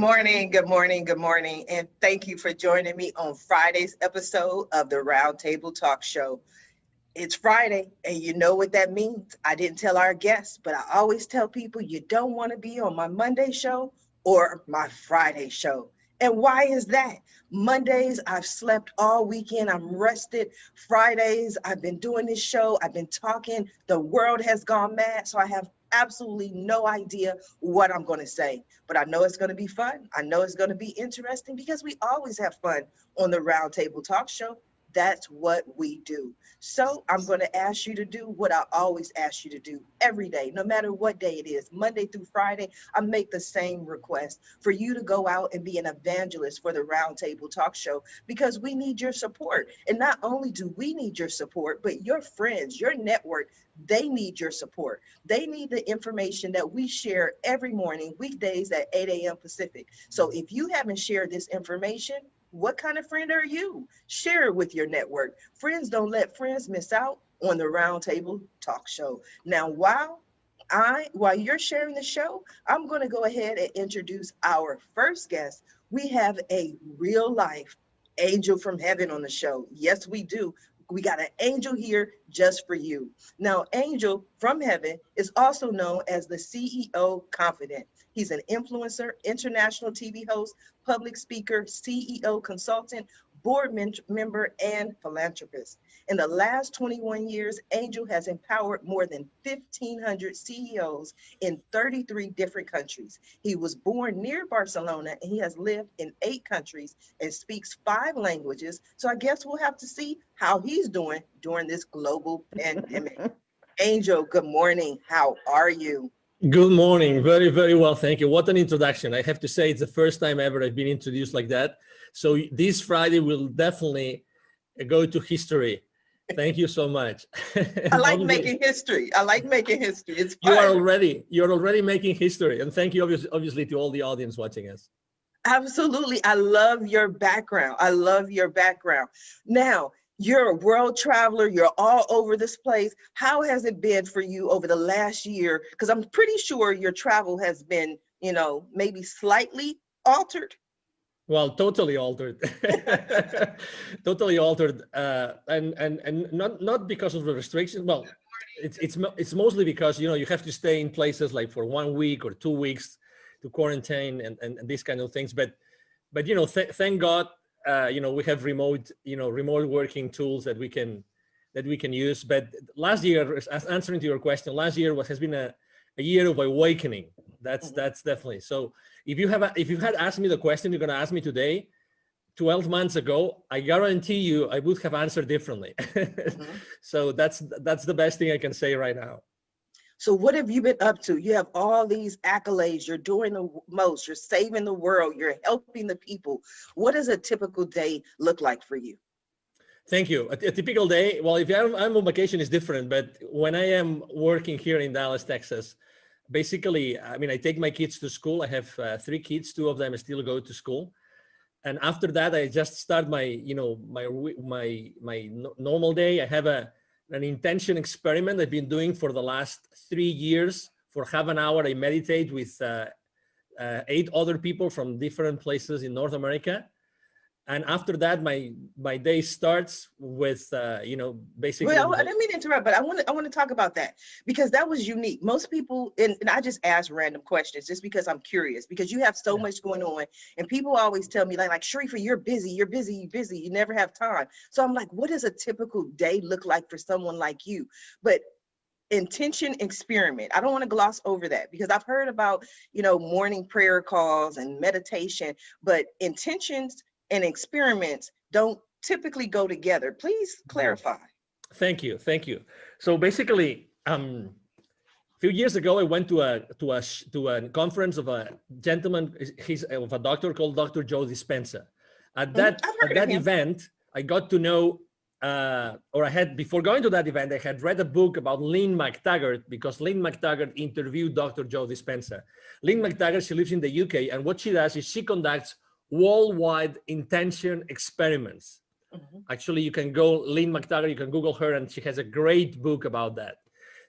morning, good morning, good morning, and thank you for joining me on Friday's episode of the Roundtable Talk Show. It's Friday, and you know what that means. I didn't tell our guests, but I always tell people you don't want to be on my Monday show or my Friday show. And why is that? Mondays, I've slept all weekend. I'm rested. Fridays, I've been doing this show. I've been talking. The world has gone mad. So I have absolutely no idea what I'm going to say. But I know it's going to be fun. I know it's going to be interesting because we always have fun on the Roundtable Talk Show. That's what we do. So I'm going to ask you to do what I always ask you to do every day, no matter what day it is, Monday through Friday. I make the same request for you to go out and be an evangelist for the Roundtable Talk Show, because we need your support. And not only do we need your support, but your friends, your network, they need your support. They need the information that we share every morning, weekdays at 8 a.m. Pacific. So if you haven't shared this information, what kind of friend are you? Share it with your network. Friends don't let friends miss out on the Roundtable Talk Show. Now, while you're sharing the show, I'm going to go ahead and introduce our first guest. We have a real life angel from heaven on the show. Yes, we do. We got an angel here just for you. Now, Angel from heaven is also known as the CEO Confidant. He's an influencer, international TV host, public speaker, CEO consultant, board member, and philanthropist. In the last 21 years, Angel has empowered more than 1,500 CEOs in 33 different countries. He was born near Barcelona, and he has lived in 8 countries and speaks 5 languages. So I guess we'll have to see how he's doing during this global pandemic. Angel, good morning. How are you? Good morning. Very, very well. Thank you. What an introduction. I have to say it's the first time ever I've been introduced like that. So this Friday will definitely go to history. Thank you so much. I like making history. I like making history. It's fun. You're already making history. And thank you obviously to all the audience watching us. Absolutely. I love your background. I love your background. Now, you're a world traveler. You're all over this place. How has it been for you over the last year? Because I'm pretty sure your travel has been, maybe slightly altered. Well, totally altered. Totally altered. And not because of the restrictions. Well, it's mostly because, you have to stay in places like for 1 week or 2 weeks to quarantine and these kind of things. But thank God, we have remote working tools that we can use. But last year, as answering to your question, last year has been a year of awakening. That's definitely. So if you had asked me the question you're going to ask me today, 12 months ago, I guarantee you I would have answered differently. So that's the best thing I can say right now. So what have you been up to? You have all these accolades. You're doing the most. You're saving the world. You're helping the people. What does a typical day look like for you? Thank you. A typical day, well, if I'm on vacation, it's different. But when I am working here in Dallas, Texas, basically, I take my kids to school. I have 3 kids. 2 of them still go to school. And after that, I just start my normal day. I have an intention experiment I've been doing for the last 3 years. For half an hour, I meditate with 8 other people from different places in North America. And after that, my day starts with, basically. Well, I didn't mean to interrupt, but I want to talk about that because that was unique. Most people, and I just ask random questions just because I'm curious, because you have so much going on, and people always tell me like Sharifa, you're busy, you never have time. So I'm like, what does a typical day look like for someone like you? But intention experiment, I don't want to gloss over that because I've heard about, morning prayer calls and meditation, but intentions and experiments don't typically go together. Please clarify. Thank you. So basically, a few years ago, I went to a conference of a gentleman. He's of a doctor called Dr. Joe Dispenza. At that event, I got to know, before going to that event, I had read a book about Lynn McTaggart because Lynn McTaggart interviewed Dr. Joe Dispenza. Lynn McTaggart, she lives in the UK, and what she does is she conducts worldwide intention experiments. Actually, you can go Lynn McTaggart, you can Google her, and she has a great book about that.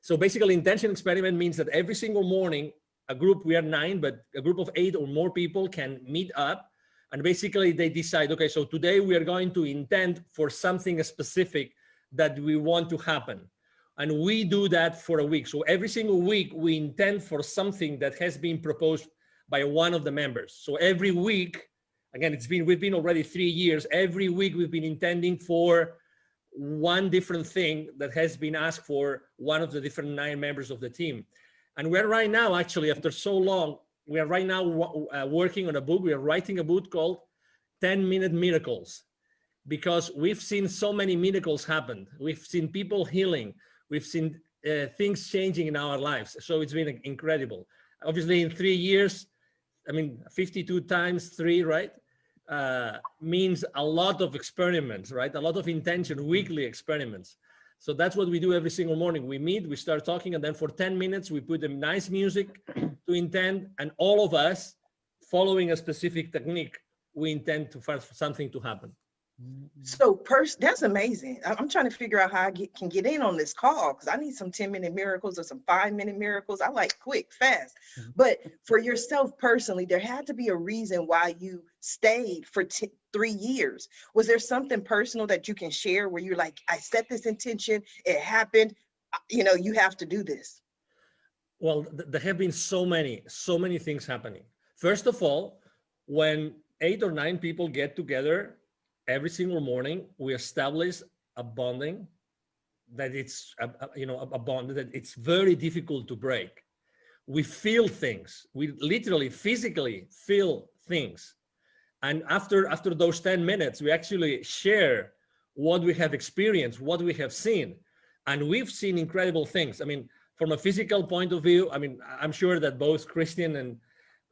So basically, intention experiment means that every single morning a group, we are 9, but a group of 8 or more people can meet up, and basically they decide, okay, so today we are going to intend for something specific that we want to happen. And we do that for a week. So every single week we intend for something that has been proposed by one of the members. So every week, again, we've been already 3 years. Every week we've been intending for one different thing that has been asked for one of the different 9 members of the team. And we're right now, actually, after so long, we are right now working on a book. We are writing a book called 10-Minute Miracles, because we've seen so many miracles happen. We've seen people healing. We've seen things changing in our lives. So it's been incredible. Obviously, in 3 years, I mean, 52 times 3, right? Means a lot of experiments, right? A lot of intention, weekly experiments. So that's what we do every single morning. We meet, we start talking, and then for 10 minutes, we put them nice music to intend, and all of us, following a specific technique, we intend for something to happen. So that's amazing. I'm trying to figure out how I can get in on this call, because I need some 10-minute miracles or some 5-minute miracles. I like quick, fast. But for yourself personally, there had to be a reason why you stayed for 3 years. Was there something personal that you can share where you're like, I set this intention, it happened, you have to do this? Well, there have been so many things happening. First of all, when 8 or 9 people get together every single morning, we establish a bonding that it's a bond that it's very difficult to break. We feel things. We literally physically feel things. And after those 10 minutes, we actually share what we have experienced, what we have seen. And we've seen incredible things. I mean, from a physical point of view, I mean, I'm sure that both Christian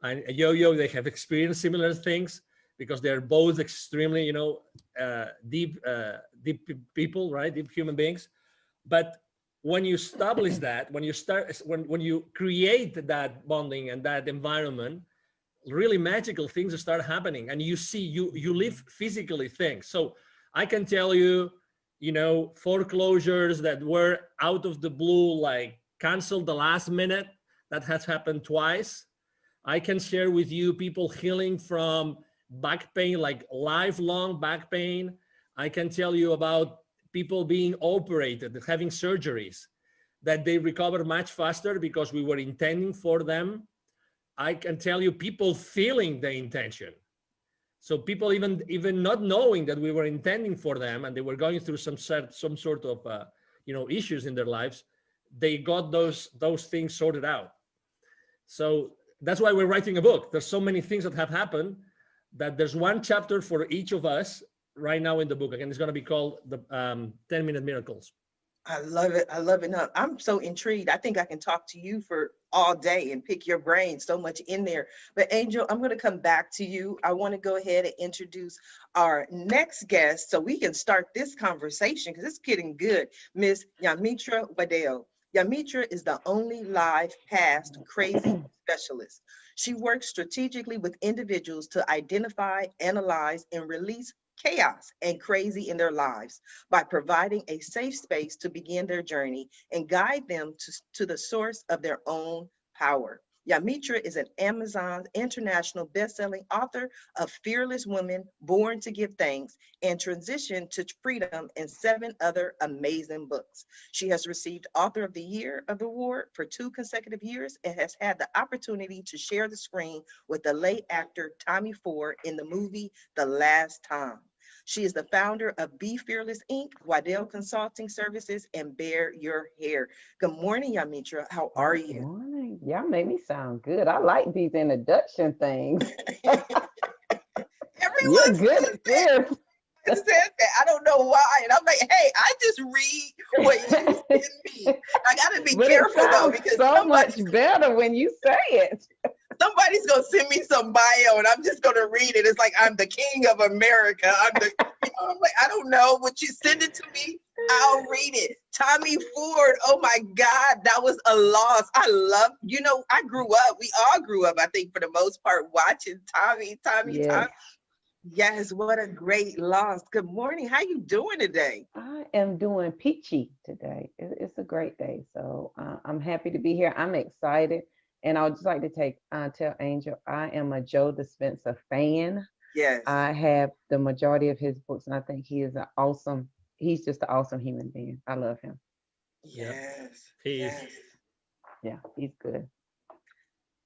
and Yo-Yo, they have experienced similar things, because they're both extremely, deep people, right? Deep human beings. But when you establish that, when you create that bonding and that environment, really magical things start happening, and you live physically things. So I can tell you, foreclosures that were out of the blue, like canceled the last minute, that has happened twice. I can share with you people healing from back pain, like lifelong back pain. I can tell you about people being operated, having surgeries, that they recover much faster because we were intending for them. I can tell you people feeling the intention. So people even not knowing that we were intending for them, and they were going through some sort of issues in their lives, they got those things sorted out. So that's why we're writing a book. There's so many things that have happened that there's one chapter for each of us right now in the book. Again, it's going to be called the 10-Minute Miracles. I love it. I love it. No, I'm so intrigued. I think I can talk to you for all day and pick your brain, so much in there. But Angel, I'm going to come back to you. I want to go ahead and introduce our next guest so we can start this conversation, because it's getting good. Miss Yamitra Wadeo. Yamitra is the only live past crazy specialist. She works strategically with individuals to identify, analyze, and release chaos and crazy in their lives by providing a safe space to begin their journey and guide them to the source of their own power. Yamitra is an Amazon international best-selling author of Fearless Women, Born to Give Thanks, and Transition to Freedom, and 7 other amazing books. She has received Author of the Year award for 2 consecutive years and has had the opportunity to share the screen with the late actor Tommy Ford in the movie The Last Time. She is the founder of Be Fearless Inc., Waddell Consulting Services, and Bear Your Hair. Good morning, Yamitra. How are you? Good morning. Y'all made me sound good. I like these introduction things. Everyone good at this. said that. I don't know why. And I'm like, hey, I just read what you send me. I got to be careful, though, because so much better when you say it. Somebody's going to send me some bio and I'm just going to read it. It's like, I'm the king of America. I'm like, I don't know. Would you send it to me? I'll read it. Tommy Ford. Oh my God. That was a loss. I love, I grew up. We all grew up, I think, for the most part, watching Tommy. Yes, what a great loss. Good morning. How you doing today? I am doing peachy today. It's a great day. So I'm happy to be here. I'm excited And I would just like to tell Angel, I am a Joe Dispenza fan. Yes. I have the majority of his books, and I think he's just an awesome human being. I love him. Yeah, Yes. he is. Yes. Yeah, he's good.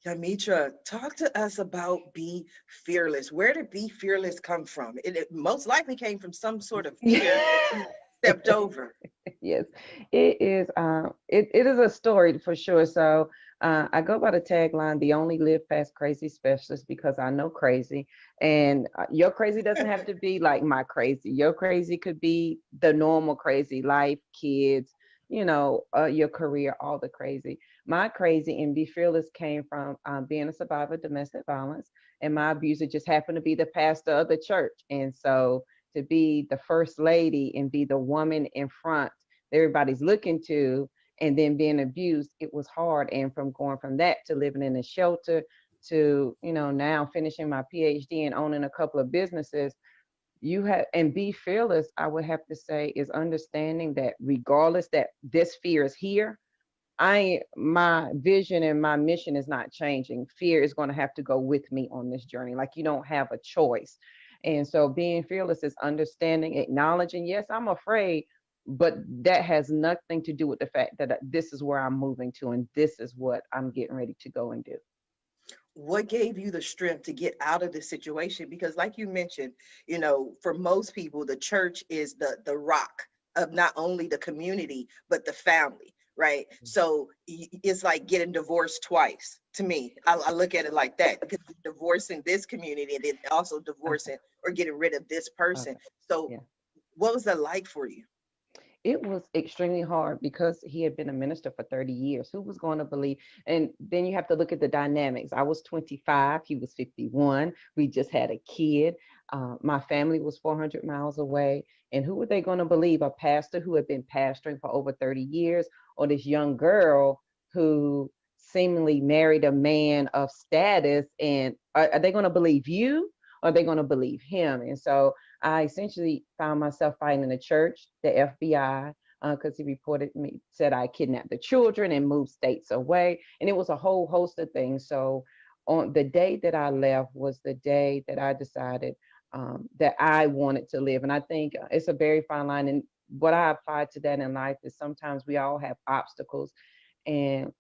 Yamitra, talk to us about Be Fearless. Where did Be Fearless come from? It most likely came from some sort of fear that you stepped over. Yes, it is. It is a story for sure. So I go by the tagline, "The only live past crazy specialist," because I know crazy, and your crazy doesn't have to be like my crazy. Your crazy could be the normal crazy, life, kids, your career, all the crazy. My crazy and Be Fearless came from being a survivor of domestic violence, and my abuser just happened to be the pastor of the church, and so to be the first lady and be the woman in front that everybody's looking to, and then being abused, it was hard. And from going from that to living in a shelter to, now finishing my PhD and owning a couple of businesses, you have, and Be Fearless, I would have to say, is understanding that regardless that this fear is here, my vision and my mission is not changing. Fear is going to have to go with me on this journey. Like, you don't have a choice. And so being fearless is understanding, acknowledging, yes, I'm afraid, but that has nothing to do with the fact that this is where I'm moving to and this is what I'm getting ready to go and do. What gave you the strength to get out of this situation? Because like you mentioned, for most people, the church is the rock of not only the community, but the family, right? So it's like getting divorced twice to me. I look at it like that, because you're divorcing this community and then also Okay. divorcing or getting rid of this person. Okay. So Yeah. what was that like for you? It was extremely hard because he had been a minister for 30 years. Who was going to believe? And then you have to look at the dynamics. I was 25, he was 51. We just had a kid. My family was 400 miles away. And who were they going to believe? A pastor who had been pastoring for over 30 years, or this young girl who seemingly married a man of status? And are they going to believe you? Or are they going to believe him? And so I essentially found myself fighting in the church, the FBI, because he reported me, said I kidnapped the children and moved states away. And it was a whole host of things. So on the day that I left was the day that I decided that I wanted to live. And I think it's a very fine line. And what I applied to that in life is sometimes we all have obstacles. And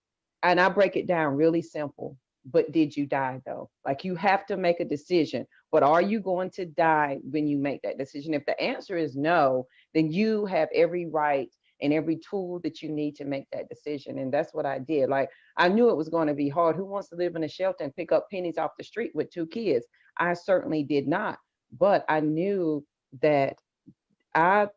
I break it down really simple. But did you die though? Like, you have to make a decision. But are you going to die when you make that decision? If the answer is no, then you have every right and every tool that you need to make that decision. And that's what I did. Like, I knew it was going to be hard. Who wants to live in a shelter and pick up pennies off the street with two kids? I certainly did not. But I knew that I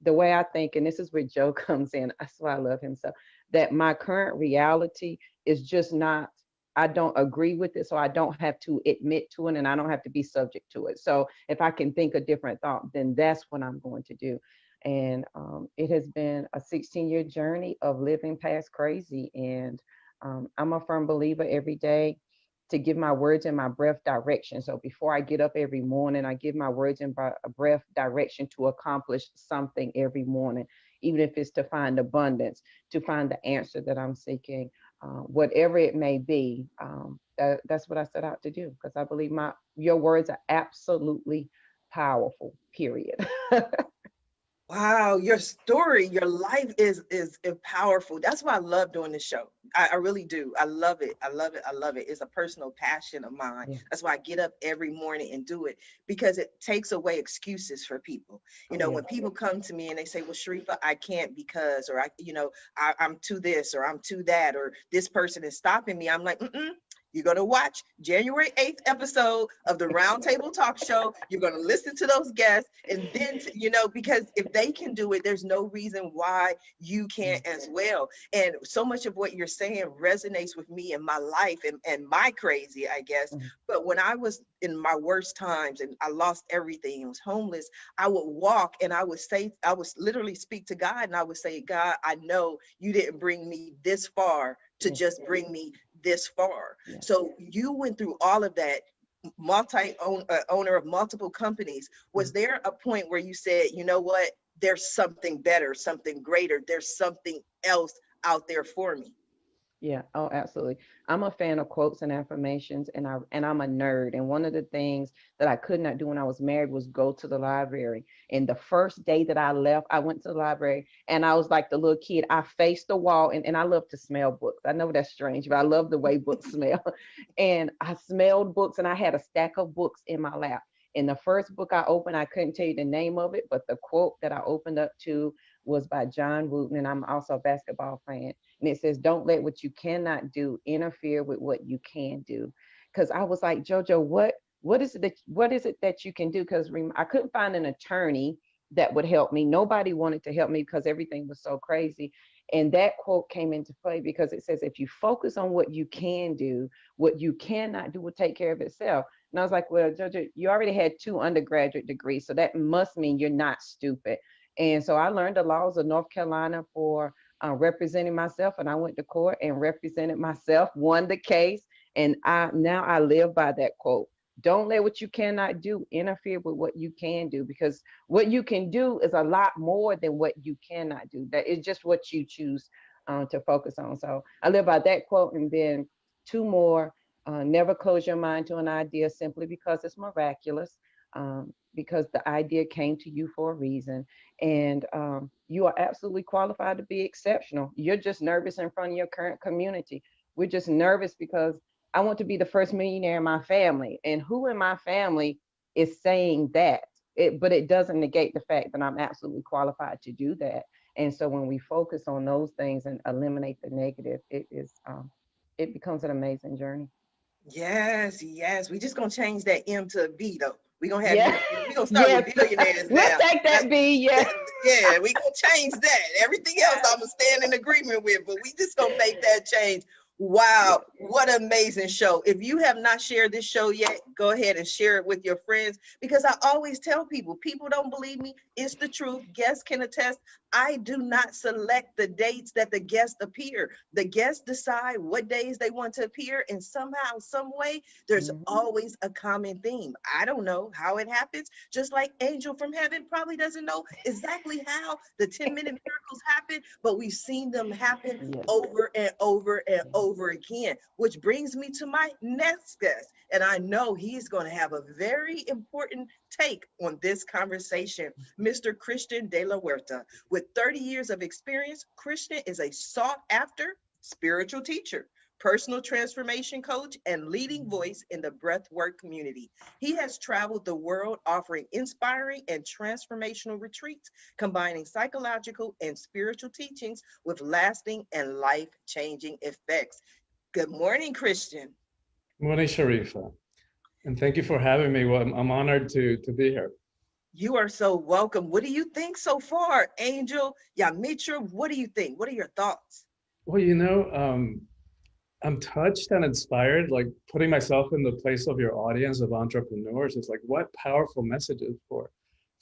the way I think, and this is where Joe comes in, that's why I love him so, that my current reality is just not, I don't agree with it. So I don't have to admit to it and I don't have to be subject to it. So if I can think a different thought, then that's what I'm going to do. And it has been a 16-year journey of living past crazy. And I'm a firm believer every day to give my words and my breath direction. So before I get up every morning, I give my words and breath direction to accomplish something every morning, even if it's to find abundance, to find the answer that I'm seeking, whatever it may be. That's what I set out to do, because I believe your words are absolutely powerful, period. Wow, your story, your life is powerful. That's why I love doing this show. I really do. I love it. I love it. I love it. It's a personal passion of mine. Yeah. That's why I get up every morning and do it, because it takes away excuses for people. Yeah. When people come to me and they say, "Well, Sharifa, I can't because," or I'm too this or I'm too that, or this person is stopping me. I'm like, you're going to watch January 8th episode of the Roundtable Talk Show. You're going to listen to those guests. And then, because if they can do it, there's no reason why you can't as well. And so much of what you're saying resonates with me in my life and my crazy, I guess. Mhm. But when I was in my worst times and I lost everything and was homeless, I would walk and I would literally speak to God, and I would say, "God, I know you didn't bring me this far to Yeah. just bring me this far." Yeah. So you went through all of that, owner of multiple companies. Was there a point where you said, "You know what? There's something better, something greater. There's something else out there for me"? Yeah, oh, absolutely. I'm a fan of quotes and affirmations, and I'm a nerd. And one of the things that I could not do when I was married was go to the library. And the first day that I left, I went to the library and I was like the little kid. I faced the wall, and I love to smell books. I know that's strange, but I love the way books smell. And I smelled books, and I had a stack of books in my lap. And the first book I opened, I couldn't tell you the name of it, but the quote that I opened up to was by John Wooten, and I'm also a basketball fan, and it says, "Don't let what you cannot do interfere with what you can do." Because I was like, JoJo, what is it that you can do? Because I couldn't find an attorney that would help me. Nobody wanted to help me because everything was so crazy. And that quote came into play because it says, if you focus on what you can do, what you cannot do will take care of itself. And I was like, well, JoJo, you already had 2 undergraduate degrees, so that must mean you're not stupid. And so I learned the laws of North Carolina for representing myself, and I went to court and represented myself, won the case, and I live by that quote. Don't let what you cannot do interfere with what you can do, because what you can do is a lot more than what you cannot do. That is just what you choose to focus on. So I live by that quote, and then 2 more. Never close your mind to an idea simply because it's miraculous, because the idea came to you for a reason, and you are absolutely qualified to be exceptional. You're just nervous in front of your current community. We're just nervous because I want to be the first millionaire in my family, and who in my family is saying that? But it doesn't negate the fact that I'm absolutely qualified to do that. And so when we focus on those things and eliminate the negative, it becomes an amazing journey. Yes, yes. We just gonna change that M to a B though. We gonna have you. Yeah. We gonna start with Yes. billionaires We'll now. take That's that B. Yeah. yeah. We gonna change that. Everything else Yes. I'm gonna stand in agreement with, but we just gonna make that change. Wow, what an amazing show. If you have not shared this show yet, go ahead and share it with your friends, because I always tell people, people don't believe me. It's the truth. Guests can attest. I do not select the dates that the guests appear. The guests decide what days they want to appear, and somehow, some way, there's Mhm. always a common theme. I don't know how it happens, just like Angel from Heaven probably doesn't know exactly how the 10-minute miracles happen, but we've seen them happen Yes. over and over and over again, which brings me to my next guest. And I know he's going to have a very important take on this conversation, Mr. Christian de la Huerta. With 30 years of experience, Christian is a sought after spiritual teacher, personal transformation coach, and leading voice in the breathwork community. He has traveled the world offering inspiring and transformational retreats, combining psychological and spiritual teachings with lasting and life-changing effects. Good morning, Christian. Morning, Sharifa, and thank you for having me. Well, I'm honored to be here. You are so welcome. What do you think so far, Angel? Yamitra, what do you think? What are your thoughts? Well, I'm touched and inspired, like putting myself in the place of your audience of entrepreneurs. It's like, what powerful messages for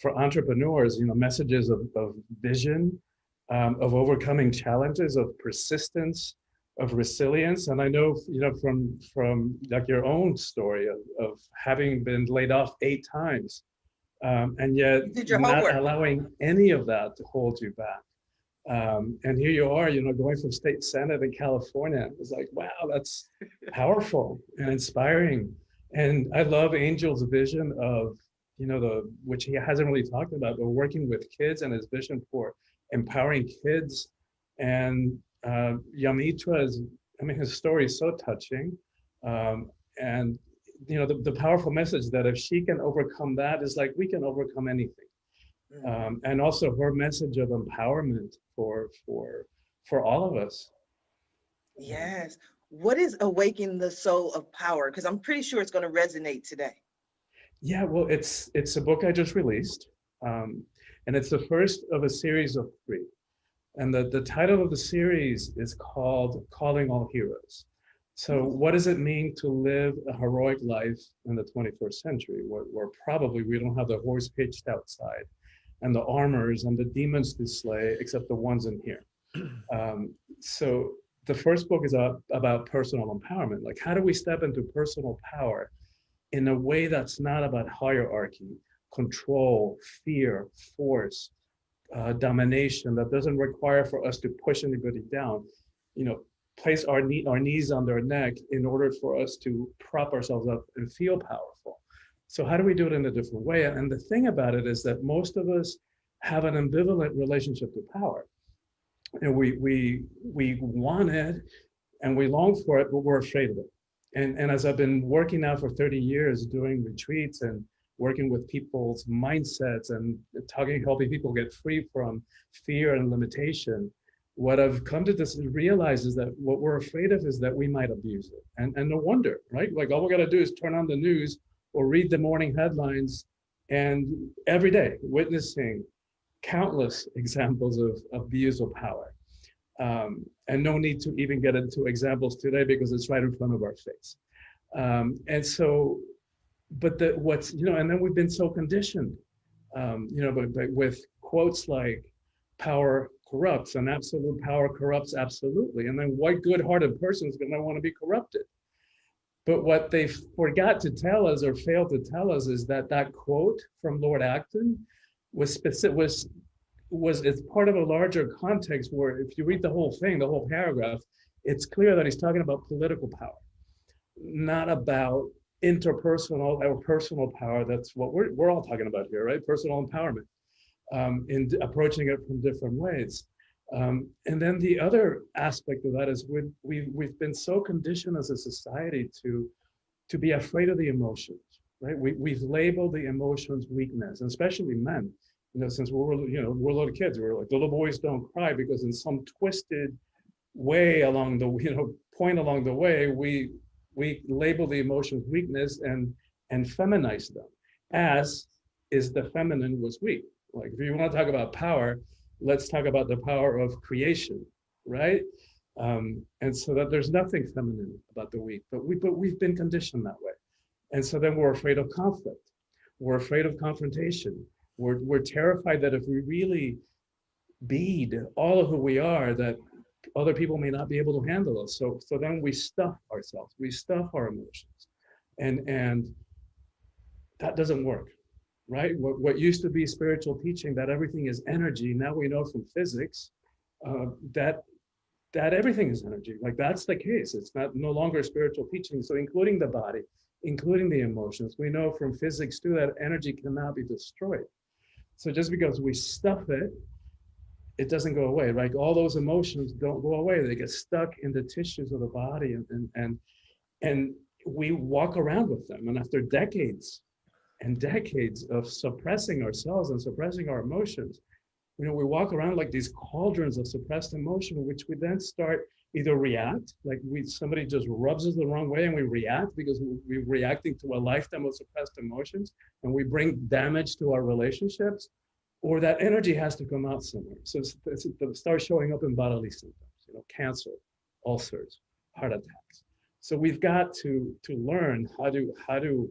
entrepreneurs, messages of vision, of overcoming challenges, of persistence, of resilience. And I know, from like your own story of having been laid off 8 times, and yet You did your not homework. allowing any of that to hold you back. And here you are, going from state senate in California. It's like, wow, that's powerful and inspiring. And I love Angel's vision of, which he hasn't really talked about, but working with kids and his vision for empowering kids. And Yamitra his story is so touching. And the powerful message that if she can overcome that, is like we can overcome anything. And also her message of empowerment for all of us. Yes. What is Awaken the Soul of Power? Because I'm pretty sure it's going to resonate today. Yeah, well, it's a book I just released, and it's the first of a series of 3. And the title of the series is called Calling All Heroes. So what does it mean to live a heroic life in the 21st century, where probably we don't have the horse pitched outside and the armors and the demons to slay, except the ones in here. So the first book is about personal empowerment. Like, how do we step into personal power in a way that's not about hierarchy, control, fear, force, domination, that doesn't require for us to push anybody down. place our knees on their neck in order for us to prop ourselves up and feel powerful. So how do we do it in a different way? And the thing about it is that most of us have an ambivalent relationship to power. And we want it and we long for it, but we're afraid of it. And as I've been working now for 30 years, doing retreats and working with people's mindsets and helping people get free from fear and limitation, what I've come to realize is that what we're afraid of is that we might abuse it. And no wonder, right? Like all we got to do is turn on the news or read the morning headlines, and every day witnessing countless examples of abuse of power. And no need to even get into examples today because it's right in front of our face. And so, but and then we've been so conditioned, but with quotes like power corrupts and absolute power corrupts absolutely. And then what good-hearted person is going to want to be corrupted? But what they forgot to tell us or failed to tell us is that quote from Lord Acton was it's part of a larger context where if you read the whole thing, the whole paragraph, it's clear that he's talking about political power, not about interpersonal or personal power. That's what we're all talking about here, right? Personal empowerment, in approaching it from different ways. And then the other aspect of that is we've been so conditioned as a society to be afraid of the emotions, right? We've labeled the emotions weakness, and especially men. Since we're little kids, we're like, the little boys don't cry, because in some twisted way along the point along the way, we label the emotions weakness and feminize them, as is the feminine was weak. Like if you want to talk about power, let's talk about the power of creation, right? And so that there's nothing feminine about the weak, but we've been conditioned that way. And so then we're afraid of conflict. We're afraid of confrontation. We're terrified that if we really bead all of who we are, that other people may not be able to handle us. So then we stuff ourselves, we stuff our emotions, and that doesn't work, right? What used to be spiritual teaching, that everything is energy, now we know from physics that everything is energy. Like that's the case. It's no longer spiritual teaching. So including the body, including the emotions, we know from physics too that energy cannot be destroyed. So just because we stuff it, it doesn't go away, right? All those emotions don't go away. They get stuck in the tissues of the body, and we walk around with them. And after decades and decades of suppressing ourselves and suppressing our emotions, we walk around like these cauldrons of suppressed emotion, which we then start either react, like somebody just rubs us the wrong way and we react because we're reacting to a lifetime of suppressed emotions, and we bring damage to our relationships, or that energy has to come out somewhere. So it starts showing up in bodily symptoms, cancer, ulcers, heart attacks. So we've got to learn how to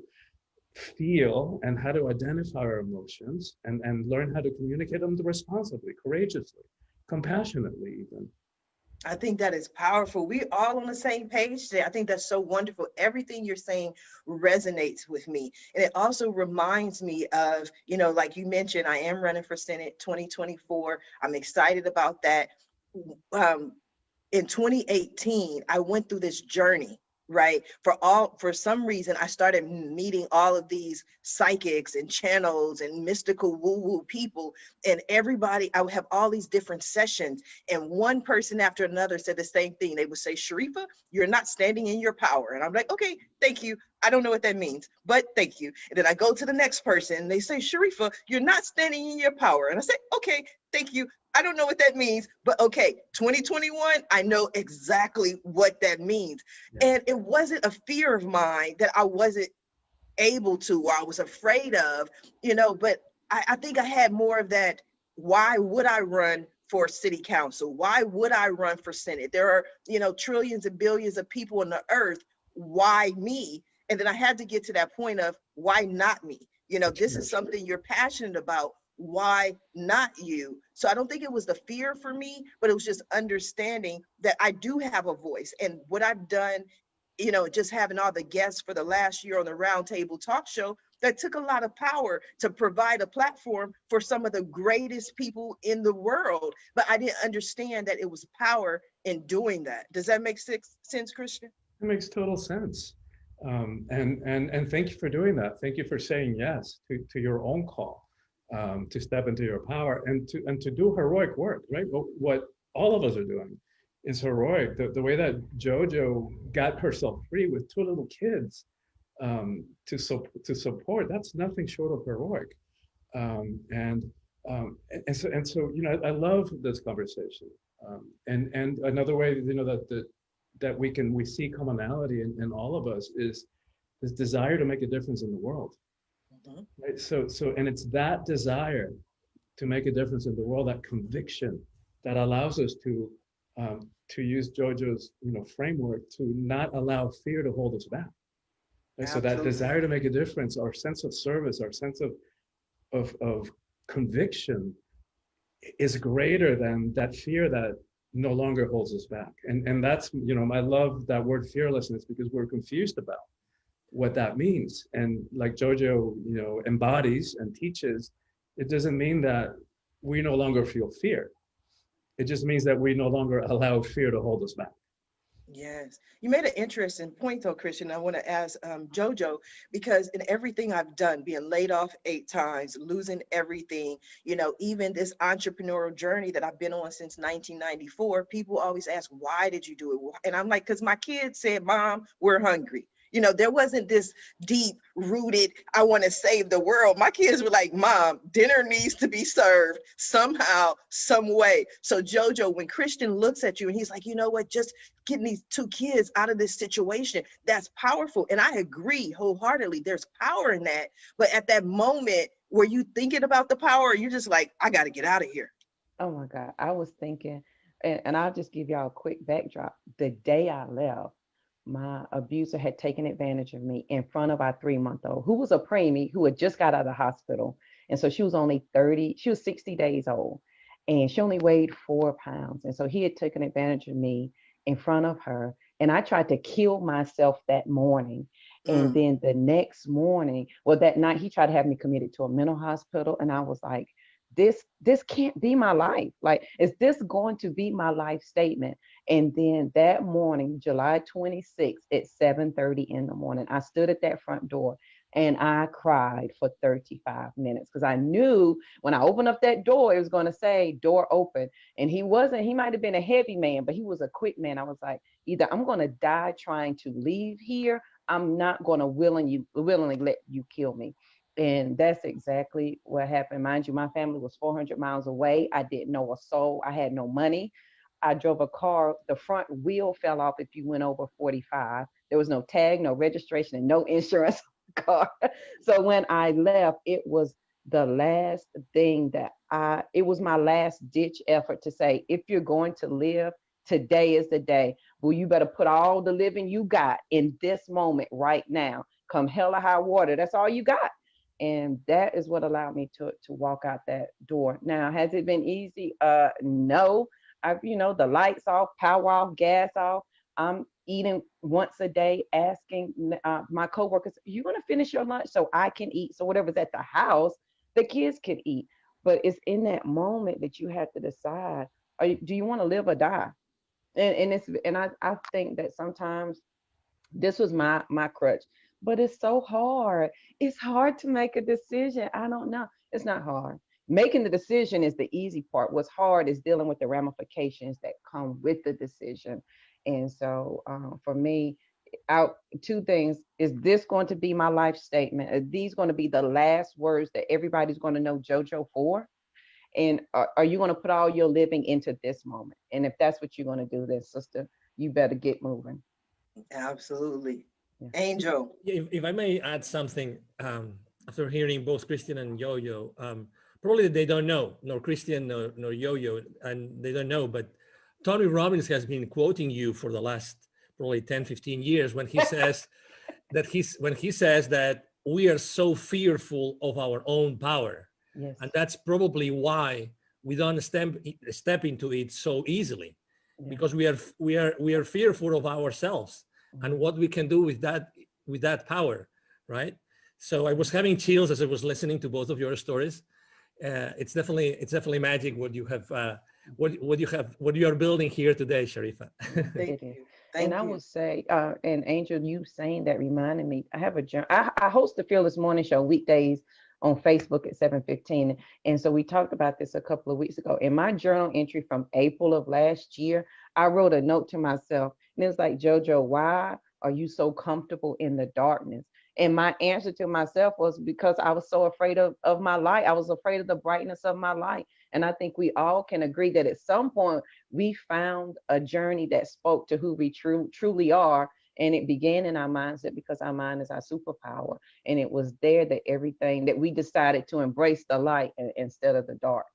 feel and how to identify our emotions and learn how to communicate them responsibly, courageously, compassionately even. I think that is powerful. We're all on the same page today. I think that's so wonderful. Everything you're saying resonates with me. And it also reminds me of, like you mentioned, I am running for Senate 2024. I'm excited about that. In 2018, I went through this journey, right? For some reason, I started meeting all of these psychics and channels and mystical woo-woo people, and everybody, I would have all these different sessions, and one person after another said the same thing. They would say, Sharifa, you're not standing in your power. And I'm like, okay, thank you. I don't know what that means, but thank you. And then I go to the next person and they say, Sharifa, you're not standing in your power. And I say, okay, thank you. I don't know what that means, but okay, 2021, I know exactly what that means. Yeah. And it wasn't a fear of mine that I wasn't able to, or I was afraid of, but I think I had more of that. Why would I run for city council? Why would I run for Senate? There are, trillions and billions of people on the earth. Why me? And then I had to get to that point of why not me? This is something you're passionate about. Why not you? So I don't think it was the fear for me, but it was just understanding that I do have a voice. And what I've done, just having all the guests for the last year on the Roundtable Talk Show, That took a lot of power to provide a platform for some of the greatest people in the world. But I didn't understand that it was power in doing that. Does that make sense, Christian? It makes total sense. And thank you for doing that. Thank you for saying yes to your own call, to step into your power and to do heroic work, right? What all of us are doing is heroic. The way that JoJo got herself free with two little kids, to support, that's nothing short of heroic. So I love this conversation. And another way, that we see commonality in all of us is this desire to make a difference in the world. Mm-hmm. Right? So and it's that desire to make a difference in the world, that conviction, that allows us to use JoJo's framework to not allow fear to hold us back. Right? So that desire to make a difference, our sense of service, our sense of conviction is greater than that fear that no longer holds us back. And that's, I love that word fearlessness, because we're confused about what that means. And like JoJo, embodies and teaches, it doesn't mean that we no longer feel fear. It just means that we no longer allow fear to hold us back. Yes. You made an interesting point though, Christian. I want to ask JoJo, because in everything I've done, being laid off 8 times, losing everything, even this entrepreneurial journey that I've been on since 1994, people always ask, why did you do it? And I'm like, because my kids said, Mom, we're hungry. There wasn't this deep rooted, I want to save the world. My kids were like, Mom, dinner needs to be served somehow, some way. So JoJo, when Christian looks at you and he's like, you know what, just getting these 2 kids out of this situation, that's powerful. And I agree wholeheartedly, there's power in that. But at that moment, were you thinking about the power, or you just like, I got to get out of here? Oh my God, I was thinking, and I'll just give y'all a quick backdrop. The day I left, my abuser had taken advantage of me in front of our 3-month-old, who was a preemie, who had just got out of the hospital. And so she was only 60 days old, and she only weighed 4 pounds. And so he had taken advantage of me in front of her. And I tried to kill myself that morning. And then the next morning, that night, he tried to have me committed to a mental hospital. And I was like, this can't be my life. Like, is this going to be my life statement? And then that morning, July 26th at 7:30 in the morning, I stood at that front door and I cried for 35 minutes, because I knew when I opened up that door, it was going to say door open. And he might have been a heavy man, but he was a quick man. I was like, either I'm going to die trying to leave here, I'm not going to willingly let you kill me. And that's exactly what happened. Mind you, my family was 400 miles away. I didn't know a soul. I had no money. I drove a car. The front wheel fell off if you went over 45. There was no tag, no registration, and no insurance on the car. So when I left, it was the last thing it was my last ditch effort to say, if you're going to live, today is the day. Well, you better put all the living you got in this moment right now. Come hell or high water. That's all you got. And that is what allowed me to walk out that door. Now, has it been easy? No. The lights off, power off, gas off. I'm eating once a day, asking my coworkers, "You want to finish your lunch so I can eat?" So whatever's at the house, the kids can eat. But it's in that moment that you have to decide: do you want to live or die? And I think that sometimes this was my crutch. But it's so hard. It's hard to make a decision. I don't know. It's not hard. Making the decision is the easy part. What's hard is dealing with the ramifications that come with the decision. And so for me, 2 things. Is this going to be my life statement? Are these going to be the last words that everybody's going to know JoJo for? And are you going to put all your living into this moment? And if that's what you're going to do, then sister, you better get moving. Absolutely. Angel. If I may add something, after hearing both Christian and Yo-Yo, probably they don't know, nor Christian nor Yo-Yo, and they don't know, but Tony Robbins has been quoting you for the last probably 10, 15 years when he says that we are so fearful of our own power. Yes. And that's probably why we don't step into it so easily, because we are fearful of ourselves and what we can do with that power, right? So I was having chills as I was listening to both of your stories. It's definitely magic what you have, what you are building here today, Sharifa. Thank It is. you. And Thank I you. would say, and Angel, you saying that reminded me, I have a journal. I host the Fearless Morning Show weekdays on Facebook at 7:15. And so we talked about this a couple of weeks ago. In my journal entry from April of last year, I wrote a note to myself, and it was like, JoJo, why are you so comfortable in the darkness? And my answer to myself was because I was so afraid of my light. I was afraid of the brightness of my light. And I think we all can agree that at some point we found a journey that spoke to who we truly are. And it began in our mindset because our mind is our superpower. And it was there that everything that we decided to embrace the light instead of the dark.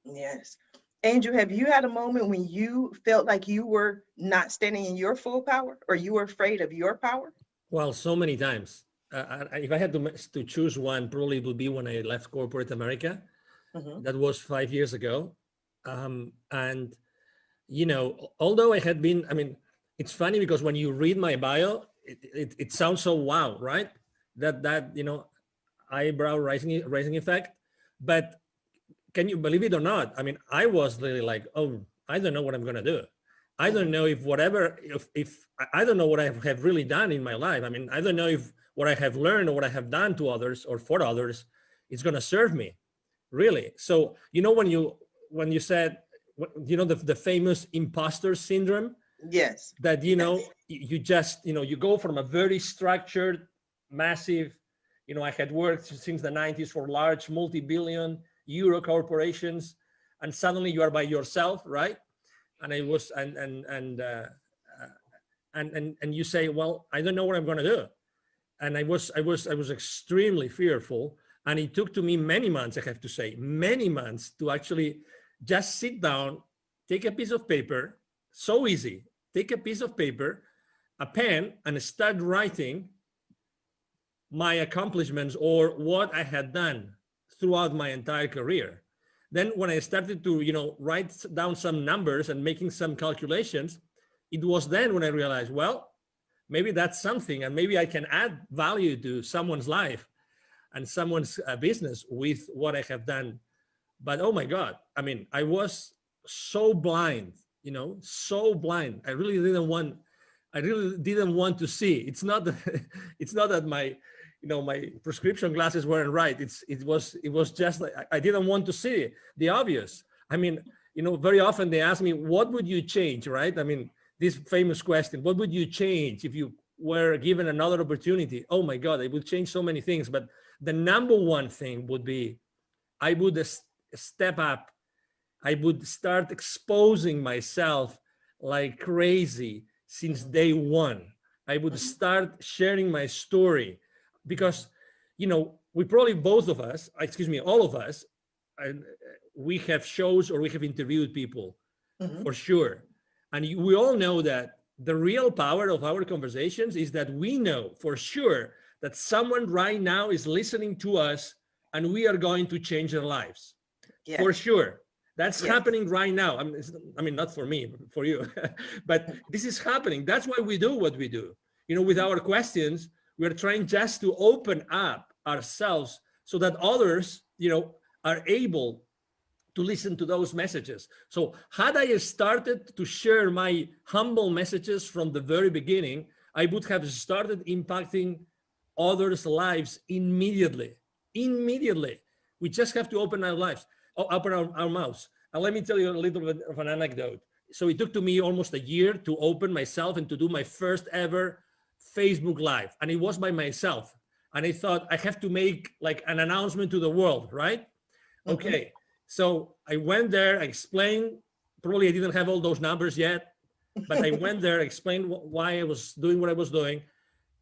Yes. Angel, have you had a moment when you felt like you were not standing in your full power or you were afraid of your power? Well, so many times. If I had to choose one, probably it would be when I left corporate America. Mhm. That was 5 years ago. And, although I had been, I mean, it's funny because when you read my bio, it sounds so wow, right? That eyebrow raising effect. But can you believe it or not? I mean, I was really like, oh, I don't know what I'm going to do. I don't know if I don't know what I have really done in my life. I mean, I don't know if what I have learned or what I have done to others or for others is going to serve me, really. So, when you said, the famous imposter syndrome, Yes. that, Yes. you just, you go from a very structured, massive, I had worked since the 90s for large multi-billion euro corporations, and suddenly you are by yourself, right? And I was, and you say, well, I don't know what I'm going to do. And I was extremely fearful. And it took to me many months, I have to say, many months to actually just sit down, take a piece of paper, so easy, take a piece of paper, a pen, and start writing my accomplishments or what I had done throughout my entire career. Then when I started to, write down some numbers and making some calculations, it was then when I realized, well, maybe that's something, and maybe I can add value to someone's life and someone's business with what I have done. But oh my God, I mean, I was so blind, so blind. I really didn't want to see. It's not that, it's not that my prescription glasses weren't right. It was just like I didn't want to see the obvious. I mean, very often they ask me, what would you change, right? I mean, this famous question, what would you change if you were given another opportunity? Oh my God, I would change so many things. But the number one thing would be, I would step up. I would start exposing myself like crazy since day one. I would start sharing my story because, we probably all of us, we have shows or we have interviewed people for sure. And we all know that the real power of our conversations is that we know for sure that someone right now is listening to us and we are going to change their lives. Yes. For sure. That's Yes. happening right now. I mean, not for me, but for you, but this is happening. That's why we do what we do. With our questions, we're trying just to open up ourselves so that others, are able to listen to those messages. So had I started to share my humble messages from the very beginning, I would have started impacting others' lives immediately. Immediately. We just have to open our lives, open our mouths. And let me tell you a little bit of an anecdote. So it took to me almost a year to open myself and to do my first ever Facebook Live. And it was by myself. And I thought I have to make like an announcement to the world, right? Okay. So I went there, I explained, probably I didn't have all those numbers yet, but I went there, explained why I was doing what I was doing.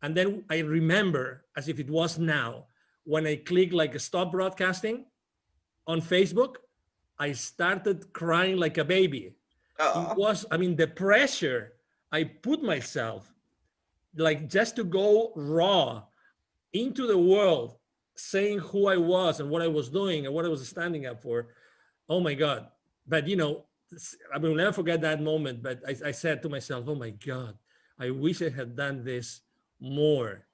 And then I remember, as if it was now, when I clicked like stop broadcasting on Facebook, I started crying like a baby. It was, the pressure I put myself, like just to go raw into the world, saying who I was and what I was doing and what I was standing up for. Oh my God. But I will never forget that moment. But I said to myself, oh my God, I wish I had done this more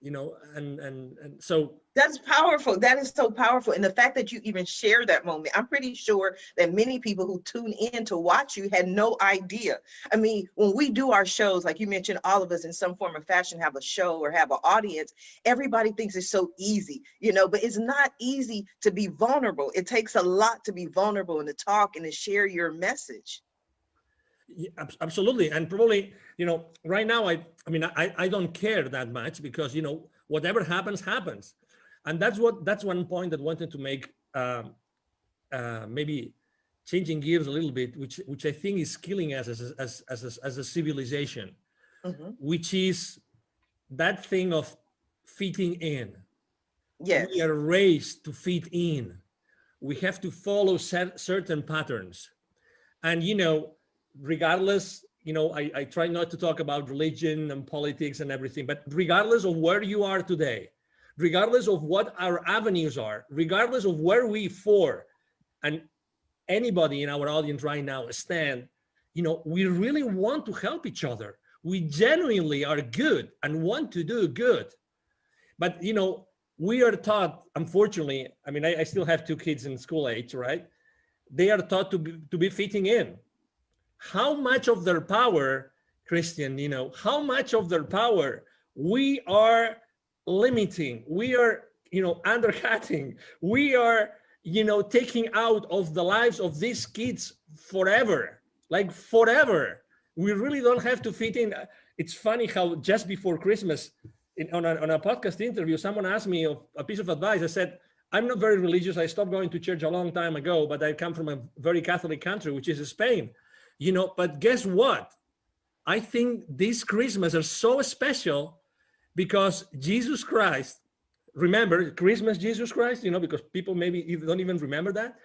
and so That's powerful. That is so powerful. And the fact that you even share that moment, I'm pretty sure that many people who tune in to watch you had no idea. I mean, when we do our shows, like you mentioned, all of us in some form or fashion have a show or have an audience, everybody thinks it's so easy, but it's not easy to be vulnerable. It takes a lot to be vulnerable and to talk and to share your message. yeah, absolutely. And probably, right now, I don't care that much because, whatever happens. And that's one point that I wanted to make, maybe changing gears a little bit, which I think is killing us as a civilization, which is that thing of fitting in. Yes. We are raised to fit in. We have to follow certain patterns. And, regardless, I try not to talk about religion and politics and everything, but regardless of where you are today, regardless of what our avenues are, regardless of where we for, and anybody in our audience right now stand, we really want to help each other. We genuinely are good and want to do good. But, we are taught, unfortunately, I still have 2 kids in school age, right? They are taught to be fitting in. How much of their power, Christian, how much of their power we are limiting, we are, undercutting, we are, taking out of the lives of these kids forever, like forever. We really don't have to fit in. It's funny how just before Christmas, on a podcast interview, someone asked me a piece of advice. I said, I'm not very religious. I stopped going to church a long time ago, but I come from a very Catholic country, which is Spain. But guess what? I think these Christmas are so special because Jesus Christ, remember Christmas, Jesus Christ, because people maybe don't even remember that.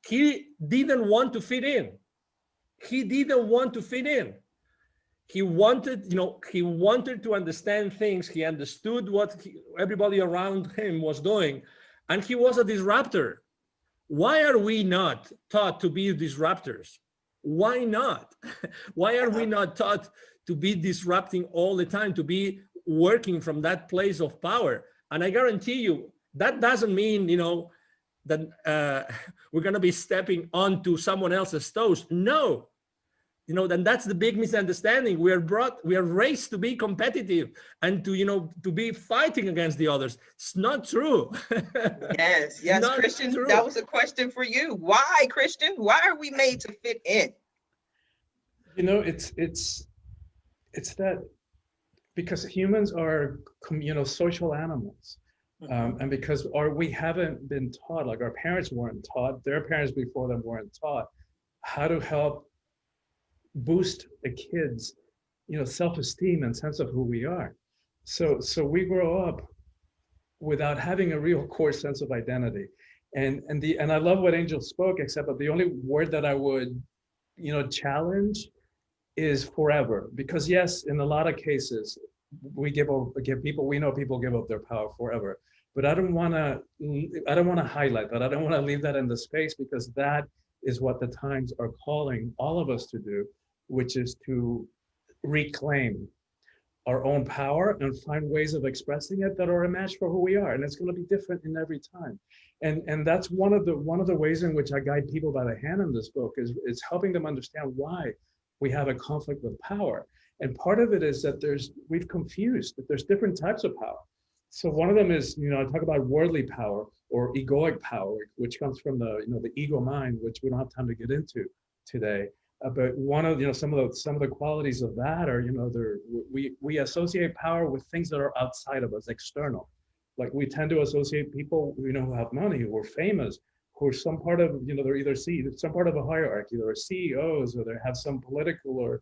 He didn't want to fit in. He didn't want to fit in. He wanted, he wanted to understand things. He understood what everybody around him was doing, and he was a disruptor. Why are we not taught to be disruptors? Why not? Why are we not taught to be disrupting all the time, to be working from that place of power? And I guarantee you, that doesn't mean, that we're going to be stepping onto someone else's toes. No. Then that's the big misunderstanding. We are raised to be competitive and to be fighting against the others. It's not true. Yes, Christian, true. That was a question for you. Why, Christian? Why are we made to fit in? It's that because humans are, social animals. And because we haven't been taught, like our parents weren't taught, their parents before them weren't taught how to help boost a kid's self-esteem and sense of who we are. So we grow up without having a real core sense of identity. And I love what Angel spoke, except that the only word that I would challenge is forever. Because yes, in a lot of cases we give people give up their power forever. But I don't want to highlight that. I don't want to leave that in the space, because that is what the times are calling all of us to do, which is to reclaim our own power and find ways of expressing it that are a match for who we are. And it's going to be different in every time. And that's one of the ways in which I guide people by the hand in this book is helping them understand why we have a conflict with power. And part of it is that we've confused that there's different types of power. So one of them is, I talk about worldly power or egoic power, which comes from the ego mind, which we don't have time to get into today. But one of some of the qualities of that are we associate power with things that are outside of us, external. Like we tend to associate people who have money, who are famous, who are some part of they're either some part of a hierarchy. They're CEOs, or they have some political or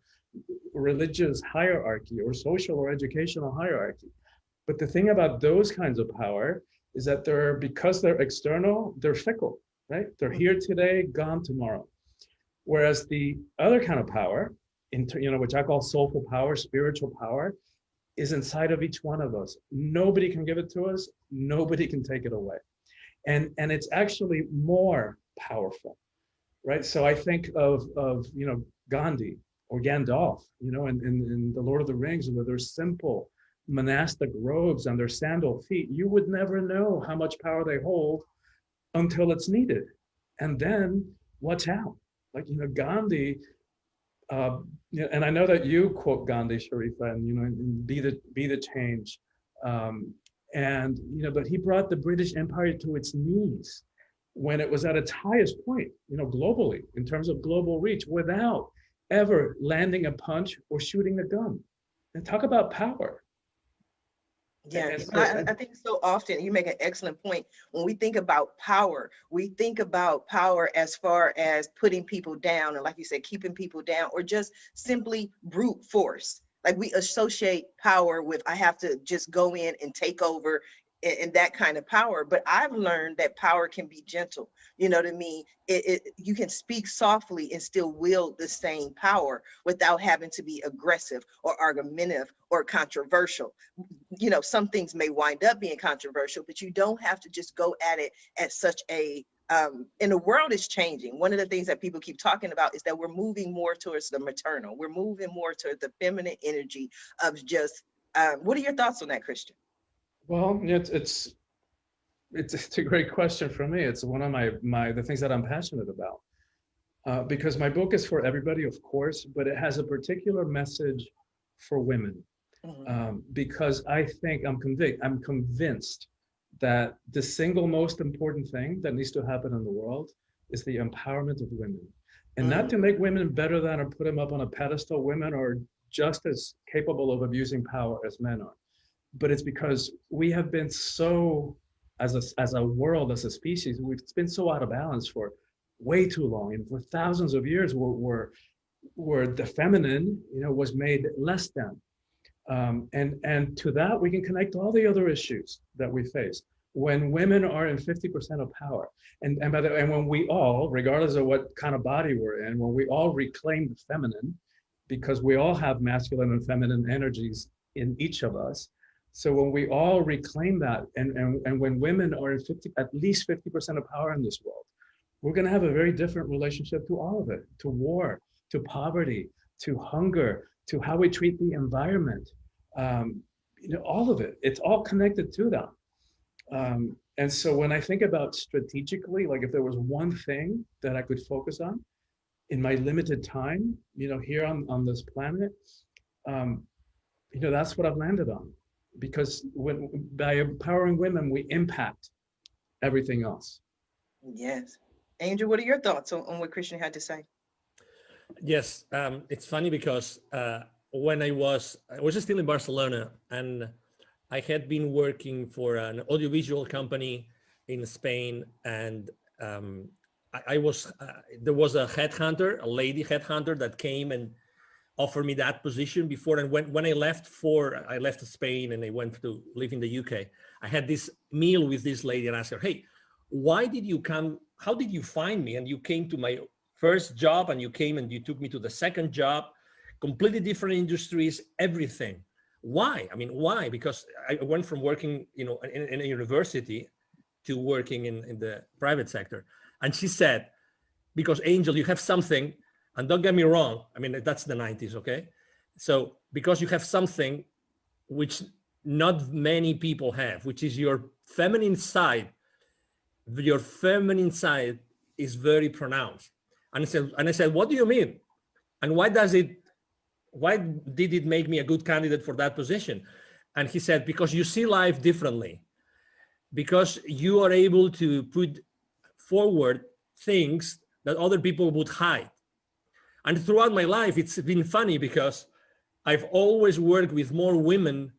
religious hierarchy, or social or educational hierarchy. But the thing about those kinds of power is that because they're external, they're fickle, right? They're here today, gone tomorrow. Whereas the other kind of power, which I call soulful power, spiritual power, is inside of each one of us. Nobody can give it to us. Nobody can take it away. And it's actually more powerful, right? So I think of Gandhi or Gandalf, in The Lord of the Rings, where they're simple, monastic robes on their sandal feet, you would never know how much power they hold until it's needed. And then watch out. Like, Gandhi, and I know that you quote Gandhi, Sharifa, and be the change. And but he brought the British Empire to its knees when it was at its highest point, globally, in terms of global reach, without ever landing a punch or shooting a gun. And talk about power. Yeah, I think so often you make an excellent point. When we think about power, we think about power as far as putting people down, and like you said, keeping people down, or just simply brute force. Like we associate power with, I have to just go in and take over, and that kind of power. But I've learned that power can be gentle. You know what I mean? You can speak softly and still wield the same power without having to be aggressive or argumentative or controversial. Some things may wind up being controversial, but you don't have to just go at it at such a and the world is changing. One of the things that people keep talking about is that we're moving more towards the maternal. We're moving more towards the feminine energy of just, what are your thoughts on that, Christian? Well, it's a great question for me. It's one of the things that I'm passionate about, because my book is for everybody, of course, but it has a particular message for women, because I'm convinced that the single most important thing that needs to happen in the world is the empowerment of women, and not to make women better than or put them up on a pedestal. Women are just as capable of abusing power as men are. But it's because we have been so, as a world, as a species, we've been so out of balance for way too long. And for thousands of years, where the feminine, was made less than. And to that, we can connect all the other issues that we face. When women are in 50% of power, and when we all, regardless of what kind of body we're in, when we all reclaim the feminine, because we all have masculine and feminine energies in each of us. So when we all reclaim that, and when women are in at least 50% of power in this world, we're going to have a very different relationship to all of it, to war, to poverty, to hunger, to how we treat the environment, all of it. It's all connected to that. And so when I think about strategically, like if there was one thing that I could focus on in my limited time, here on this planet, that's what I've landed on. Because by empowering women, we impact everything else. Yes. Angel, what are your thoughts on what Christian had to say? Yes, it's funny because when I was still in Barcelona, and I had been working for an audiovisual company in Spain, and there was a headhunter, a lady headhunter, that came and offered me that position before. And when I left Spain and I went to live in the UK, I had this meal with this lady and asked her, hey, why did you come? How did you find me? And you came to my first job, and you came and you took me to the second job, completely different industries, everything. Why? I mean, why? Because I went from working, in a university to working in the private sector. And she said, because Angel, you have something. And don't get me wrong, I mean, that's the 90s, okay? So because you have something which not many people have, which is your feminine side is very pronounced. And I said, what do you mean? And why did it make me a good candidate for that position? And he said, because you see life differently, because you are able to put forward things that other people would hide. And throughout my life, it's been funny because I've always worked with more women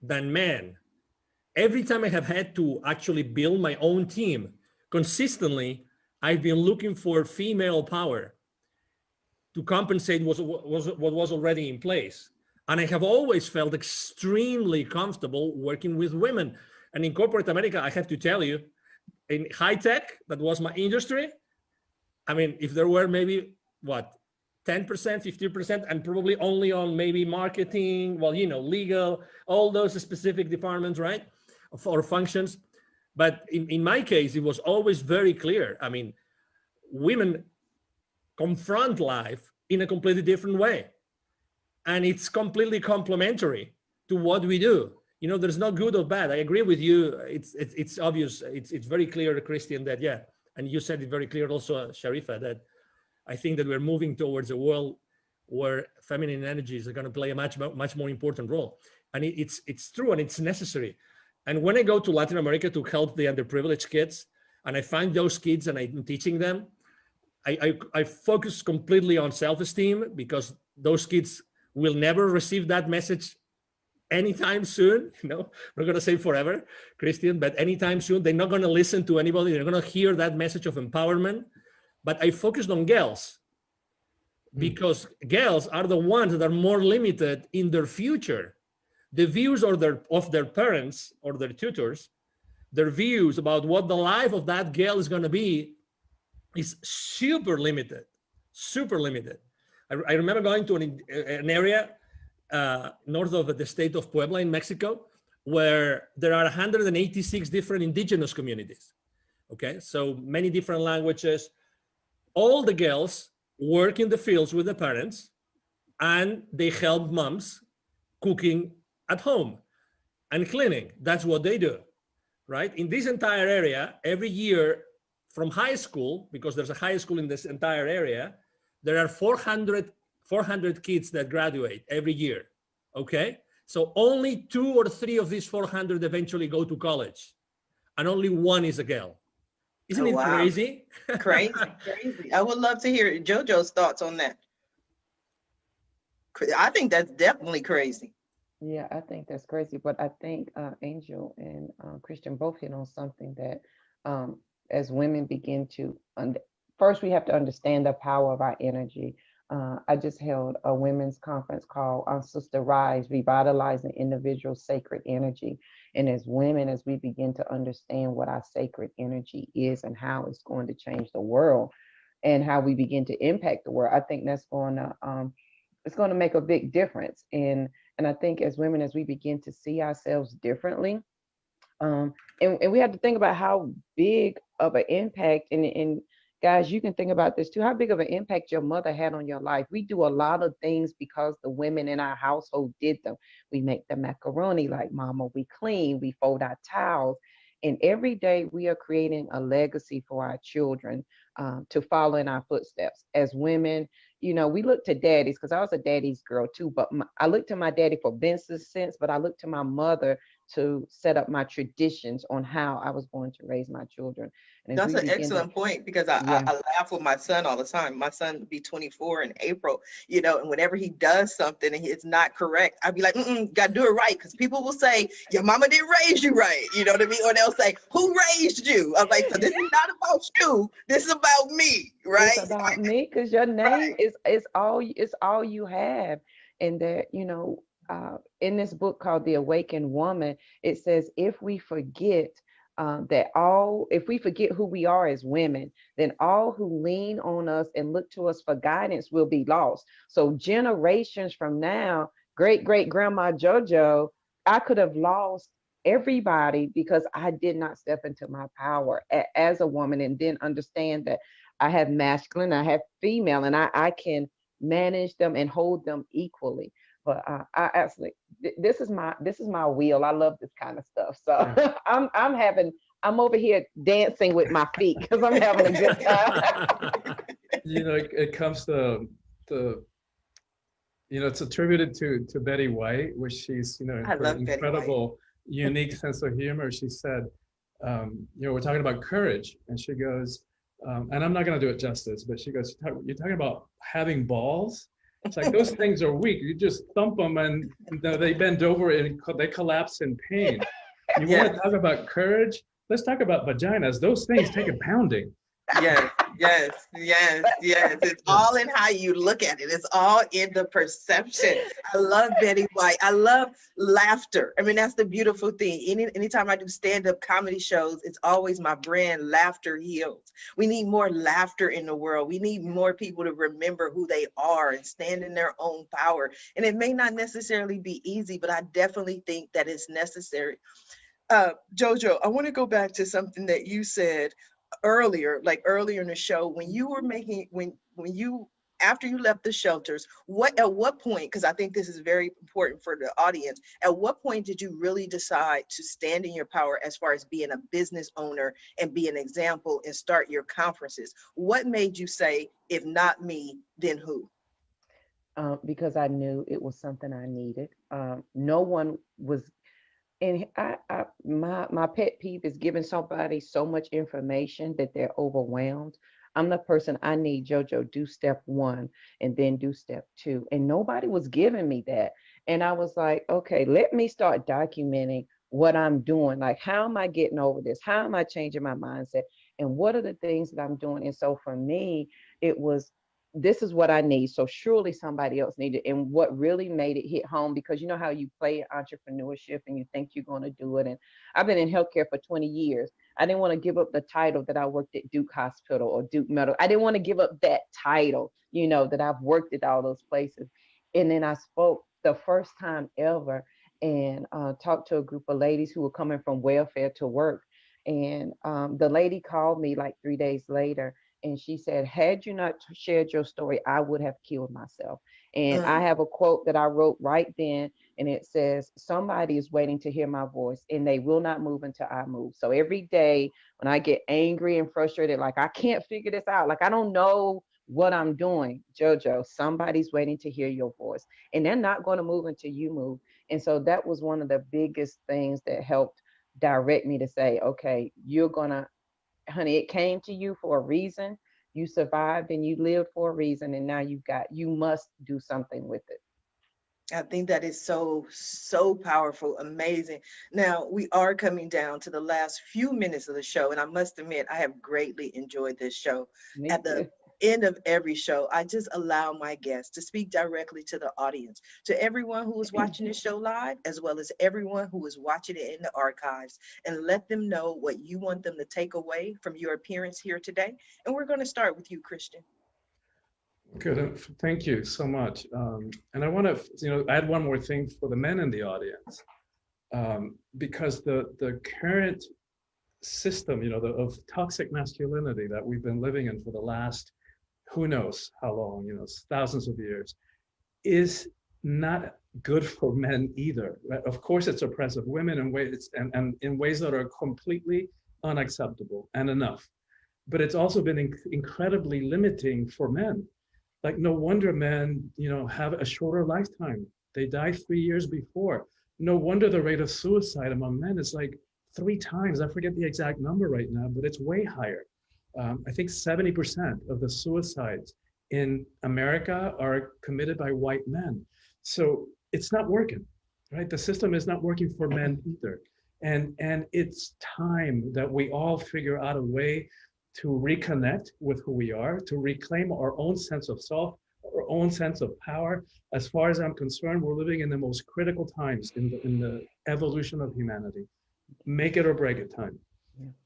than men. Every time I have had to actually build my own team, consistently, I've been looking for female power to compensate what was already in place. And I have always felt extremely comfortable working with women. And in corporate America, I have to tell you, in high tech, that was my industry. I mean, if there were maybe, 10%, 15%, and probably only on maybe marketing, legal, all those specific departments, right? Or functions. But in my case, it was always very clear. I mean, women confront life in a completely different way. And it's completely complementary. to what we do. You know, there's no good or bad. I agree with you. It's obvious. It's very clear, Christian, that yeah, and you said it very clear also, Sharifa, that I think that we're moving towards a world where feminine energies are going to play a much more important role, and it's true and it's necessary. And when I go to Latin America to help the underprivileged kids, and I find those kids and I'm teaching them, I focus completely on self-esteem, because those kids will never receive that message anytime soon. You know, I'm not going to say forever, Christian, but anytime soon. They're not going to listen to anybody. They're going to hear that message of empowerment. But I focused on girls, because girls are the ones that are more limited in their future. The views of their parents or their tutors, their views about what the life of that girl is going to be is super limited, super limited. I remember going to an area north of the state of Puebla in Mexico, where there are 186 different indigenous communities. Okay, so many different languages. All the girls work in the fields with the parents, and they help moms cooking at home and cleaning. That's what they do, right? In this entire area, every year from high school, because there's a high school in this entire area, there are 400 kids that graduate every year, okay? So only 2 or 3 of these 400 eventually go to college, and only 1 is a girl. Isn't it crazy? Crazy, crazy. I would love to hear JoJo's thoughts on that. I think that's definitely crazy. Yeah, I think that's crazy. But I think Angel and Christian both hit on something that as women begin to, first we have to understand the power of our energy. I just held a women's conference called Sister Rise, Revitalizing Individual Sacred Energy. And as women, as we begin to understand what our sacred energy is and how it's going to change the world and how we begin to impact the world, I think that's going to, it's going to make a big difference. And I think as women, as we begin to see ourselves differently, and we have to think about how big of an impact, and guys, you can think about this too, how big of an impact your mother had on your life. We do a lot of things because the women in our household did them. We make the macaroni like mama, we clean, we fold our towels. And every day we are creating a legacy for our children to follow in our footsteps. As women, you know, we look to daddies, because I was a daddy's girl too, but I looked to my daddy for business sense, but I looked to my mother to set up my traditions on how I was going to raise my children. And that's an excellent point, because I laugh with my son all the time. My son will be 24 in April, you know, and whenever he does something and it's not correct, I'd be like, gotta do it right, because people will say, your mama didn't raise you right, you know what I mean? Or they'll say, who raised you? I'm like, so this is not about you, this is about me, right? It's about me, because your name is all you have. And that, you know, in this book called The Awakened Woman, it says, if we forget if we forget who we are as women, then all who lean on us and look to us for guidance will be lost. So generations from now, great grandma JoJo, I could have lost everybody because I did not step into my power as a woman, and then understand that I have masculine, I have female, and I can manage them and hold them equally. But I absolutely, this is my wheel. I love this kind of stuff. So I'm over here dancing with my feet because I'm having a good time. You know, it comes to you know, it's attributed to Betty White, which she's, you know, her incredible, unique sense of humor. She said, you know, we're talking about courage, and she goes, and I'm not going to do it justice, but she goes, you're talking about having balls? It's like, those things are weak. You just thump them and they bend over and they collapse in pain. You want to talk about courage? Let's talk about vaginas. Those things take a pounding. Yes. It's all in how you look at it. It's all in the perception. I love Betty White. I love laughter. I mean, that's the beautiful thing. Anytime I do stand-up comedy shows, it's always my brand, Laughter Heals. We need more laughter in the world. We need more people to remember who they are and stand in their own power. And it may not necessarily be easy, but I definitely think that it's necessary. JoJo, I want to go back to something that you said earlier in the show, when you were making, when you after you left the shelters, at what point, because I think this is very important for the audience, at what point did you really decide to stand in your power as far as being a business owner and be an example and start your conferences? What made you say, if not me, then who? Because I knew it was something I needed. No one was, and my pet peeve is giving somebody so much information that they're overwhelmed. I'm the person, I need JoJo, do step one and then do step two. And nobody was giving me that. And I was like, okay, let me start documenting what I'm doing. Like, how am I getting over this? How am I changing my mindset? And what are the things that I'm doing? And so for me, it was, this is what I need. So surely somebody else needed. And what really made it hit home, because you know how you play entrepreneurship and you think you're going to do it. And I've been in healthcare for 20 years. I didn't want to give up the title that I worked at Duke Hospital or Duke Medical. I didn't want to give up that title, you know, that I've worked at all those places. And then I spoke the first time ever and talked to a group of ladies who were coming from welfare to work. And the lady called me like 3 days later, and she said, had you not shared your story, I would have killed myself. And I have a quote that I wrote right then, and it says, somebody is waiting to hear my voice, and they will not move until I move. So every day when I get angry and frustrated, like I can't figure this out, like I don't know what I'm doing, JoJo, somebody's waiting to hear your voice, and they're not going to move until you move. And so that was one of the biggest things that helped direct me to say, okay, you're gonna, honey, it came to you for a reason. You survived and you lived for a reason, and now you must do something with it. I think that is so, so powerful, amazing. Now, we are coming down to the last few minutes of the show, and I must admit, I have greatly enjoyed this show. Me At the too. end of every show, I just allow my guests to speak directly to the audience, to everyone who is watching this show live, as well as everyone who is watching it in the archives, and let them know what you want them to take away from your appearance here today. And we're going to start with you, Christian. Good. Thank you so much. And I want to, add one more thing for the men in the audience, because the current system, of toxic masculinity that we've been living in for the last, who knows how long, thousands of years, is not good for men either. Right? Of course, it's oppressive women in ways and in ways that are completely unacceptable and enough. But it's also been incredibly limiting for men. Like, no wonder men, have a shorter lifetime. They die 3 years before. No wonder the rate of suicide among men is like 3 times. I forget the exact number right now, but it's way higher. I think 70% of the suicides in America are committed by white men. So it's not working, right? The system is not working for men either. And it's time that we all figure out a way to reconnect with who we are, to reclaim our own sense of self, our own sense of power. As far as I'm concerned, we're living in the most critical times in the evolution of humanity. Make it or break it time,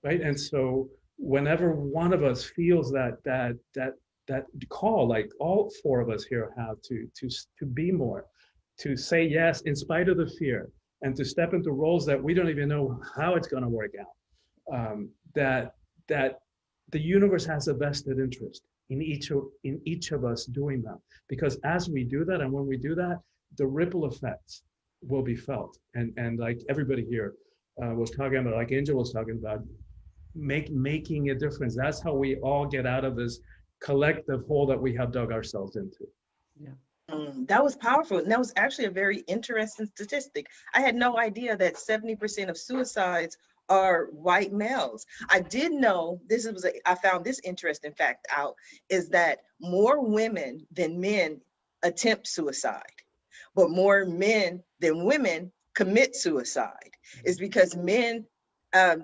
right? And so whenever one of us feels that call, like all 4 of us here have to be more, to say yes in spite of the fear, and to step into roles that we don't even know how it's going to work out, that the universe has a vested interest in each of us doing that. Because as we do that, and when we do that, the ripple effects will be felt. And like everybody here was talking about, like Angel was talking about, making a difference. That's how we all get out of this collective hole that we have dug ourselves into. Yeah. That was powerful. And that was actually a very interesting statistic. I had no idea that 70% of suicides are white males. I did know I found this interesting fact out, is that more women than men attempt suicide, but more men than women commit suicide. Is because men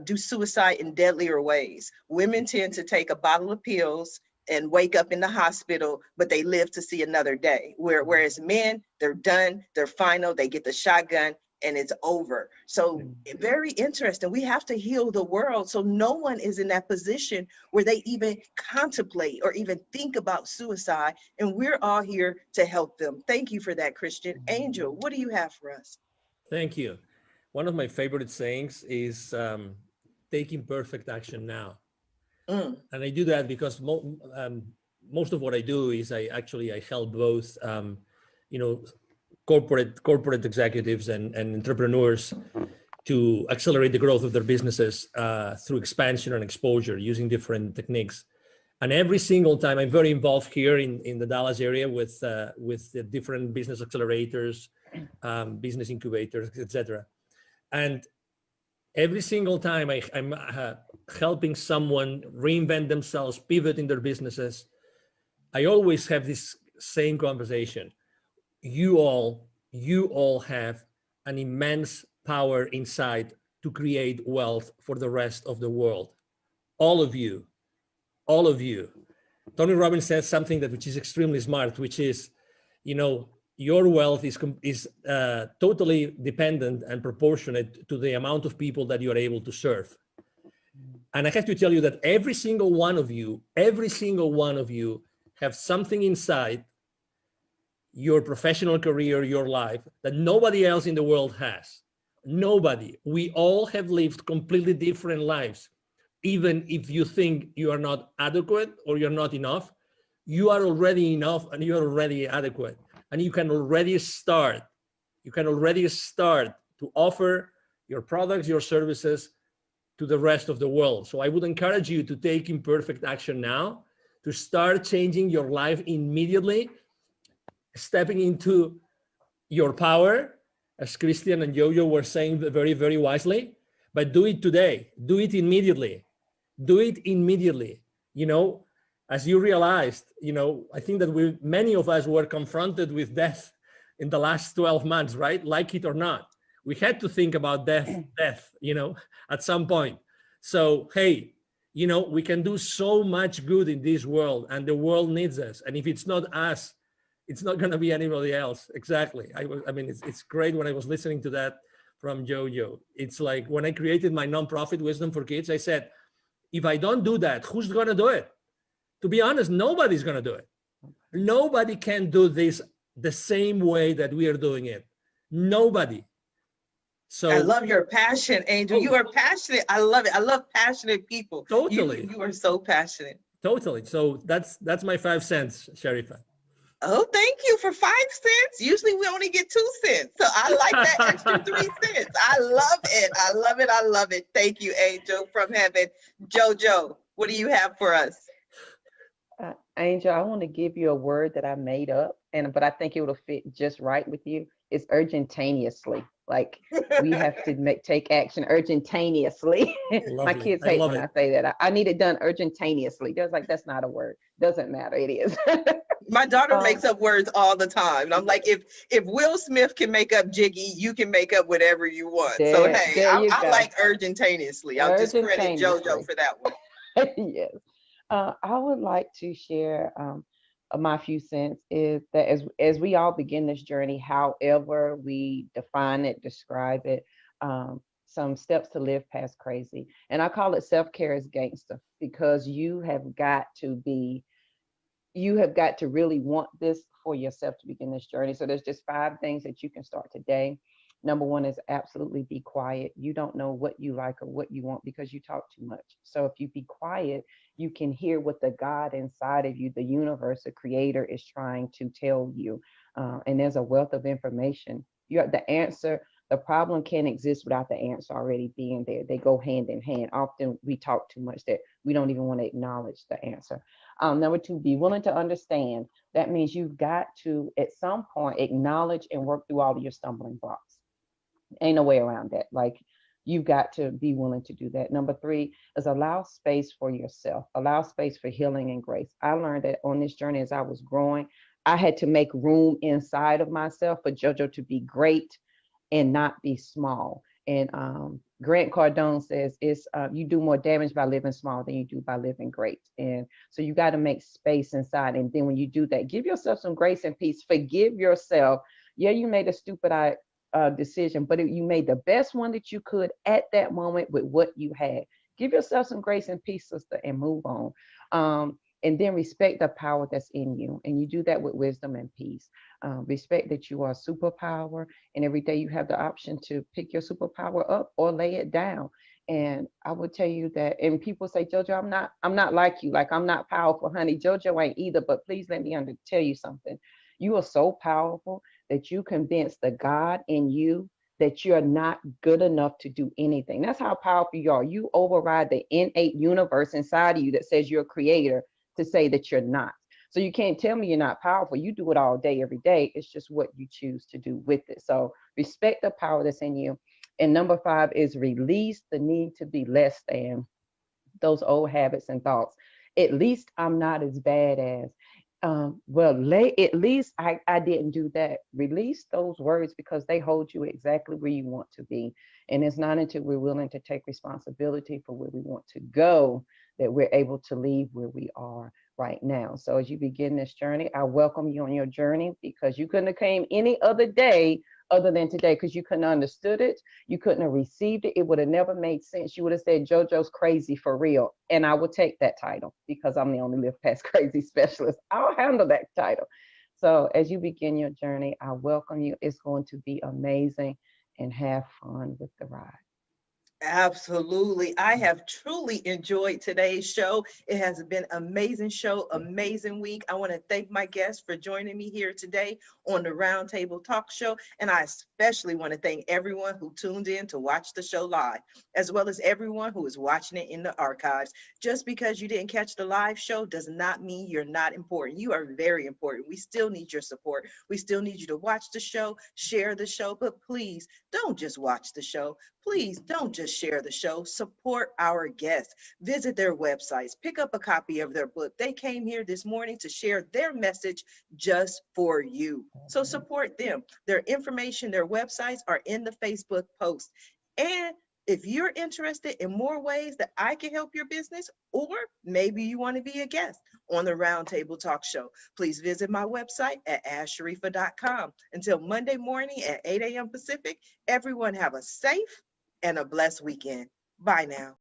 do suicide in deadlier ways. Women tend to take a bottle of pills and wake up in the hospital, but they live to see another day. Whereas men, they're done, they're final, they get the shotgun, and it's over. So very interesting. We have to heal the world so no one is in that position where they even contemplate or even think about suicide. And we're all here to help them. Thank you for that, Christian. Angel, what do you have for us? Thank you. One of my favorite sayings is taking perfect action now. And I do that because most of what I do is I help both, you know, corporate executives and entrepreneurs to accelerate the growth of their businesses through expansion and exposure using different techniques. And every single time, I'm very involved here in the Dallas area with the different business accelerators, business incubators, etc. And every single time I'm helping someone reinvent themselves, pivot in their businesses, I always have this same conversation. You all have an immense power inside to create wealth for the rest of the world. All of you. Tony Robbins says something which is extremely smart, which is, you know, your wealth is totally dependent and proportionate to the amount of people that you are able to serve. And I have to tell you that every single one of you have something inside your professional career, your life, that nobody else in the world has. Nobody. We all have lived completely different lives. Even if you think you are not adequate or you're not enough, you are already enough and you are already adequate. And you can already start. To offer your products, your services to the rest of the world. So I would encourage you to take imperfect action now, to start changing your life immediately, stepping into your power, as Christian and Jojo were saying very, very wisely, but do it today, do it immediately. You know, as you realized, you know, I think that many of us were confronted with death in the last 12 months, right? Like it or not. We had to think about death, you know, at some point. So, hey, you know, we can do so much good in this world and the world needs us. And if it's not us, it's not going to be anybody else. Exactly. I mean, it's great when I was listening to that from Jojo. It's like when I created my nonprofit Wisdom for Kids, I said, if I don't do that, who's going to do it? To be honest, nobody's going to do it. Nobody can do this the same way that we are doing it. Nobody. So I love your passion, Angel. You are passionate. I love it. I love passionate people. Totally. You are so passionate. Totally. So that's my 5 cents, Sharifa. Oh, thank you for 5 cents. Usually we only get 2 cents. So I like that extra 3 cents. I love it. I love it. I love it. Thank you, Angel from heaven. Jojo, what do you have for us? Angel, I want to give you a word that I made up, but I think it will fit just right with you. It's urgentaneously. Like we have to take action urgentaneously. My kids hate when I say that. I need it done urgentaneously. They're like, that's not a word. Doesn't matter. It is. My daughter makes up words all the time. And I'm like, if Will Smith can make up Jiggy, you can make up whatever you want. So hey, I like urgentaneously. I'll just credit Jojo for that one. Yes. I would like to share my few cents is that as we all begin this journey, however we define it, describe it, some steps to live past crazy. And I call it self-care as gangster, because you have got to really want this for yourself to begin this journey. So there's just 5 things that you can start today. Number 1 is absolutely be quiet. You don't know what you like or what you want because you talk too much. So if you be quiet, you can hear what the God inside of you, the universe, the creator is trying to tell you. And there's a wealth of information. You have the answer. The problem can't exist without the answer already being there. They go hand in hand. Often we talk too much that we don't even want to acknowledge the answer. Number 2, be willing to understand. That means you've got to, at some point, acknowledge and work through all of your stumbling blocks. Ain't no way around that. Like, you've got to be willing to do that. Number 3 is allow space for yourself. Allow space for healing and grace. I learned that on this journey as I was growing, I had to make room inside of myself for JoJo to be great and not be small. And Grant Cardone says it's you do more damage by living small than you do by living great. And so you got to make space inside. And then when you do that, give yourself some grace and peace. Forgive yourself. Yeah, you made a stupid decision, but you made the best one that you could at that moment with what you had. Give yourself some grace and peace, sister, and move on. And then respect the power that's in you. And you do that with wisdom and peace. Respect that you are a superpower, and every day you have the option to pick your superpower up or lay it down. And I would tell you that, and people say, JoJo, I'm not like you. Like, I'm not powerful, honey. JoJo ain't either, but please let me tell you something. You are so powerful that you convince the God in you that you're not good enough to do anything. That's how powerful you are. You override the innate universe inside of you that says you're a creator to say that you're not. So you can't tell me you're not powerful. You do it all day, every day. It's just what you choose to do with it. So respect the power that's in you. And number 5 is release the need to be less than, those old habits and thoughts. At least I'm not as bad as, at least I didn't do that. Release those words because they hold you exactly where you want to be. And it's not until we're willing to take responsibility for where we want to go that we're able to leave where we are right now. So as you begin this journey, I welcome you on your journey, because you couldn't have came any other day other than today, because you couldn't have understood it. You couldn't have received it. It would have never made sense. You would have said, JoJo's crazy for real. And I would take that title because I'm the only Live Past Crazy specialist. I'll handle that title. So as you begin your journey, I welcome you. It's going to be amazing, and have fun with the ride. Absolutely. I have truly enjoyed today's show. It has been an amazing show, amazing week. I want to thank my guests for joining me here today on the Roundtable Talk Show. And I especially want to thank everyone who tuned in to watch the show live, as well as everyone who is watching it in the archives. Just because you didn't catch the live show does not mean you're not important. You are very important. We still need your support. We still need you to watch the show, share the show, but please don't just watch the show. Please don't just share the show. Support our guests. Visit their websites. Pick up a copy of their book. They came here this morning to share their message just for you. So support them. Their information, their websites are in the Facebook post. And if you're interested in more ways that I can help your business, or maybe you want to be a guest on the Roundtable Talk Show, please visit my website at asharifa.com. Until Monday morning at 8 a.m. Pacific, everyone have a safe and a blessed weekend. Bye now.